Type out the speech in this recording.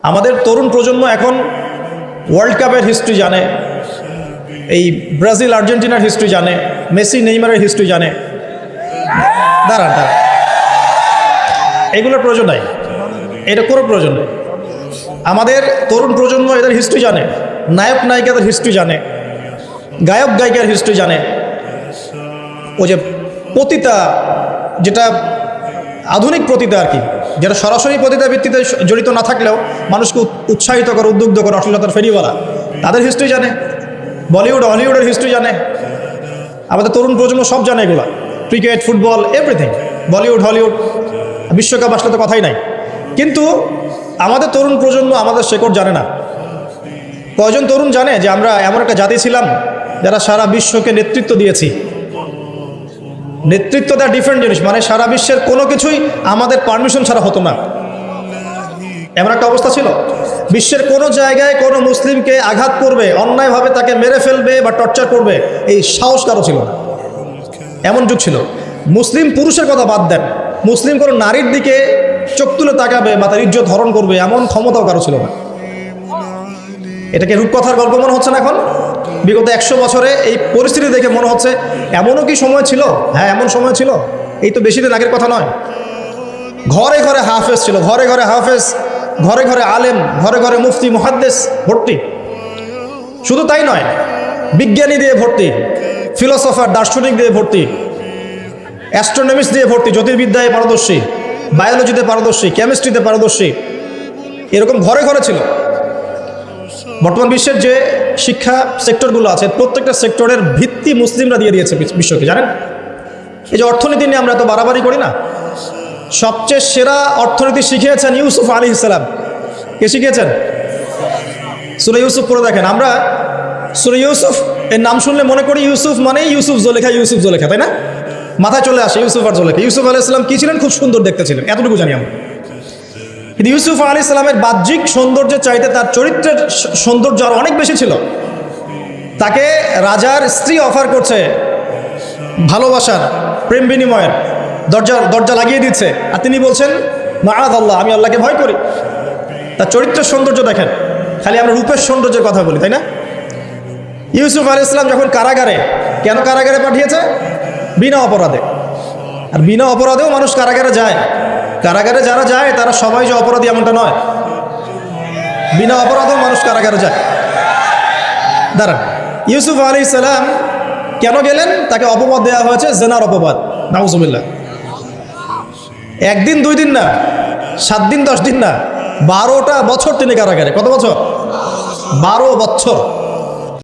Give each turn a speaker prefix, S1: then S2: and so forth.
S1: আমাদের তরুণ প্রজন্ম এখন ওয়ার্ল্ড কাপের হিস্ট্রি জানে, এই ব্রাজিল আর্জেন্টিনার হিস্ট্রি জানে, মেসি নেইমারের হিস্ট্রি জানে। দাঁড়ান, এগুলোর প্রয়োজন নাই, এটা কোনো প্রয়োজন নেই। আমাদের তরুণ প্রজন্ম এদের হিস্ট্রি জানে, নায়ক নায়িকাদের হিস্ট্রি জানে, গায়ক গায়িকার হিস্ট্রি জানে। ও যে পতিতা, যেটা আধুনিক পতিতা আর কি, যেটা সরাসরি পতিতা ভিত্তিতে জড়িত না থাকলেও মানুষকে উৎসাহিত করে, উদ্বুদ্ধ করে, অশ্লীলতার ফেরিওয়ালা, তাদের হিস্ট্রি জানে। বলিউড হলিউডের হিস্ট্রি জানে। আমাদের তরুণ প্রজন্ম সব জানে এগুলা, cricket, football, everything. Bollywood Hollywood, বিশ্বকাপ আসলে তো কথাই নাই। কিন্তু আমাদের তরুণ প্রজন্ম আমাদের শেকড় জানে না। কয়জন তরুণ জানে যে আমরা এমন একটা জাতি ছিলাম যারা সারা বিশ্বকে নেতৃত্ব দিয়েছি? নেতৃত্ব দেওয়া ডিফারেন্ট জিনিস, মানে সারা বিশ্বের কোনো কিছুই আমাদের পারমিশন ছাড়া হতো না। এমন একটা অবস্থা ছিল, বিশ্বের কোনো জায়গায় কোনো মুসলিমকে আঘাত করবে, অন্যায়ভাবে তাকে মেরে ফেলবে বা টর্চার করবে, এই সাহস কারো ছিল না। এমন যুগ ছিল। মুসলিম পুরুষের কথা বাদ দেন, মুসলিম কোনো নারীর দিকে চোখ তুলে তাকাবে বা তার ইজ্জত হরণ করবে এমন ক্ষমতাও কারো ছিল না। এটাকে রূপকথার গল্প মনে হচ্ছে না এখন? বিগত 100 বছরে এই পরিস্থিতি দেখে মনে হচ্ছে এমনও কি সময় ছিল? হ্যাঁ, এমন সময় ছিল। এই তো বেশি দিন আগের কথা নয়। ঘরে ঘরে হাফেজ ছিল, ঘরে ঘরে হাফেজ, ঘরে ঘরে আলেম, ঘরে ঘরে মুফতি মুহাদ্দিস ভর্তি। শুধু তাই নয়, বিজ্ঞানী দিয়ে ভর্তি, ফিলোসফার দার্শনিক দিয়ে ভর্তি, অ্যাস্ট্রোনমিস্ট দিয়ে ভর্তি, জ্যোতির্বিদ্যায় পারদর্শী, বায়োলজিতে পারদর্শী, কেমিস্ট্রিতে পারদর্শী, এরকম ঘরে ঘরে ছিল। বর্তমান বিশ্বের যে শিক্ষা সেক্টরগুলো আছে, প্রত্যেকটা সেক্টরের ভিত্তি মুসলিমরা দিয়ে দিয়েছে বিশ্বকে, জানেন? এই যে অর্থনীতি নিয়ে আমরা এত বাড়াবাড়ি করি না, সবচেয়ে সেরা অর্থনীতি শিখিয়েছেন ইউসুফ আলাইহিস সালাম। কে শিখিয়েছেন? সূরা ইউসুফ পড়ে দেখেন। আমরা সূরা ইউসুফ এর নাম শুনলে মনে করি ইউসুফ মানে ইউসুফ জুলেখা, ইউসুফ জুলেখা, তাই না? মাথায় চলে আসে ইউসুফ আর জুলেখা। ইউসুফ আলাইহিস সালাম কি ছিলেন? খুব সুন্দর দেখতে ছিলেন, এতটুকু জানি আমরা। কিন্তু ইউসুফ আলাইহিস সালামের বাহ্যিক সৌন্দর্যের চাইতে তার চরিত্রের সৌন্দর্য আরো অনেক বেশি ছিল। তাকে রাজার স্ত্রী অফার করছে ভালোবাসার, প্রেম বিনিময়ের, দরজা লাগিয়ে দিচ্ছে, আর তিনি বলছেন মাআযাল্লাহ, আমি আল্লাহকে ভয় করি। তার চরিত্রের সৌন্দর্য দেখেন। খালি আমরা রূপের সৌন্দর্যের কথা বলি, তাই না? ইউসুফ আলাইহিস সালাম যখন কারাগারে, কেন কারাগারে পাঠিয়েছে? বিনা অপরাধে। আর বিনা অপরাধেও মানুষ কারাগারে যায়। কারাগারে যারা যায় তারা সবাই যে অপরাধী এমনটা নয়, বিনা অপরাধেও মানুষ কারাগারে যায়। দাঁড়ান, ইউসুফ আলাইহিস সালাম কেন গেলেন? তাকে অপবাদ দেওয়া হয়েছে, জেনার অপবাদ, নাউজুবিল্লাহ। 1 দিন 2 দিন না, 7 দিন 10 দিন না, 12টা বছর তিনি কারাগারে। কত বছর? 12 বছর।